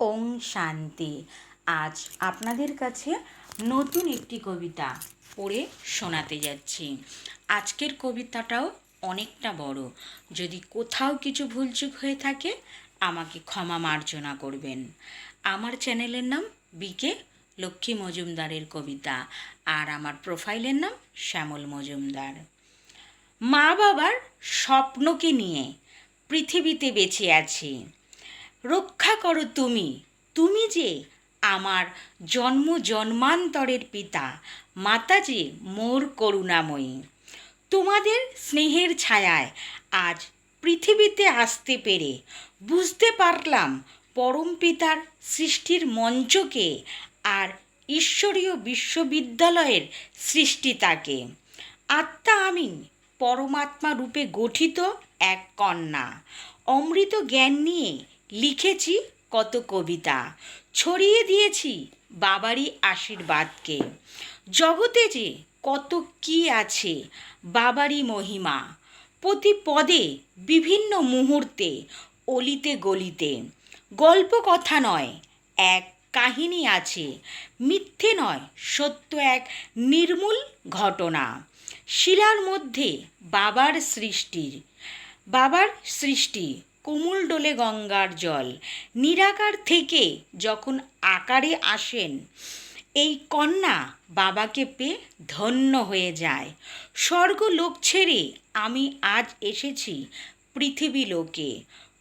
ওং শান্তি। আজ আপনাদের কাছে নতুন একটি কবিতা পড়ে শোনাতে যাচ্ছি। আজকের কবিতাটাও অনেকটা বড়। যদি কোথাও কিছু ভুলচুক হয়ে থাকে আমাকে ক্ষমা মার্জনা করবেন। আমার চ্যানেলের নাম বিকে লক্ষ্মী মজুমদারের কবিতা, আর আমার প্রোফাইলের নাম শ্যামল মজুমদার। মা বাবার স্বপ্নকে নিয়ে পৃথিবীতে বেঁচে আছি। রক্ষা করো তুমি, তুমি যে আমার জন্ম জন্মান্তরের পিতা, মাতা যে মোর করুণাময়ী। তোমাদের স্নেহের ছায়ায় আজ পৃথিবীতে আসতে পেরে বুঝতে পারলাম পরম পিতার সৃষ্টির মঞ্চকে আর ঈশ্বরীয় বিশ্ববিদ্যালয়ের সৃষ্টি তাকে। আত্মা আমি পরমাত্মা রূপে গঠিত এক কন্যা। অমৃত জ্ঞান নিয়ে লিখেছি কত কবিতা, ছড়িয়ে দিয়েছি বাবারই আশীর্বাদকে। জগতে যে কত কি আছে বাবারই মহিমা, প্রতি পদে বিভিন্ন মুহূর্তে অলিতে গলিতে। গল্প কথা নয়, এক কাহিনী আছে, মিথ্যে নয় সত্য এক নির্মূল ঘটনা। শিলার মধ্যে বাবার সৃষ্টি কোমল ডোলে গঙ্গার জল। নিরাকার থেকে যখন আকারে আসেন এই কন্যা, বাবাকে পেয়ে ধন্য হয়ে যায়। স্বর্গলোক ছেড়ে আমি আজ এসেছি পৃথিবী লোকে।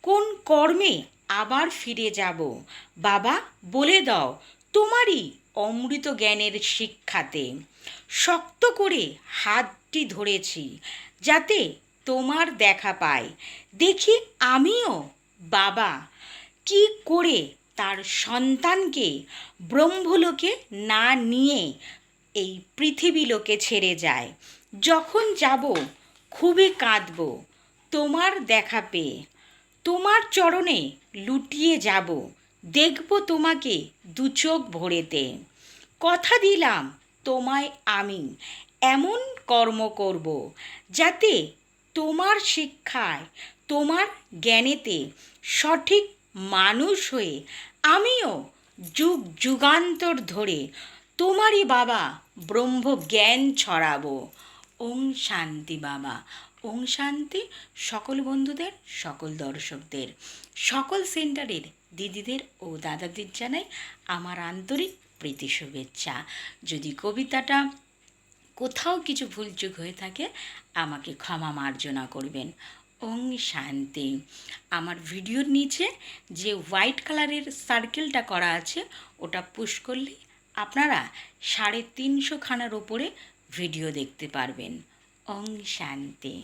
কোন কর্মে আবার ফিরে যাব বাবা বলে দাও তোমারই অমৃত জ্ঞানের শিক্ষাতে। শক্ত করে হাতটি ধরেছি যাতে তোমার দেখা পাই। দেখি আমিও বাবা কি করে তার সন্তানকে ব্রহ্মলোকে না নিয়ে এই পৃথিবী লোকে ছেড়ে যায়। যখন যাব খুবই কাঁদব তোমার দেখা পেয়ে, তোমার চরণে লুটিয়ে যাব, দেখব তোমাকে দু চোখ ভরেতে। কথা দিলাম তোমায় আমি এমন কর্ম করব যাতে তোমার শিক্ষায়, তোমার জ্ঞানেতে সঠিক মানুষ হয়ে আমিও যুগ যুগান্তর ধরে তোমারই বাবা ব্রহ্ম জ্ঞান ছড়াবো। ওং শান্তি বাবা। ওং শান্তি সকল বন্ধুদের, সকল দর্শকদের, সকল সেন্টারের দিদিদের ও দাদাদের জানাই আমার আন্তরিক প্রীতি শুভেচ্ছা। যদি কবিতাটা কোথাও কিছু ভুলচুক হয়ে থাকে আমাকে ক্ষমা মার্জনা করবেন। ওং শান্তি। আমার ভিডিওর নিচে যে হোয়াইট কালারের সার্কেলটা করা আছে ওটা পুশ করলে আপনারা 350 খানার ওপরে ভিডিও দেখতে পারবেন। ওং শান্তি।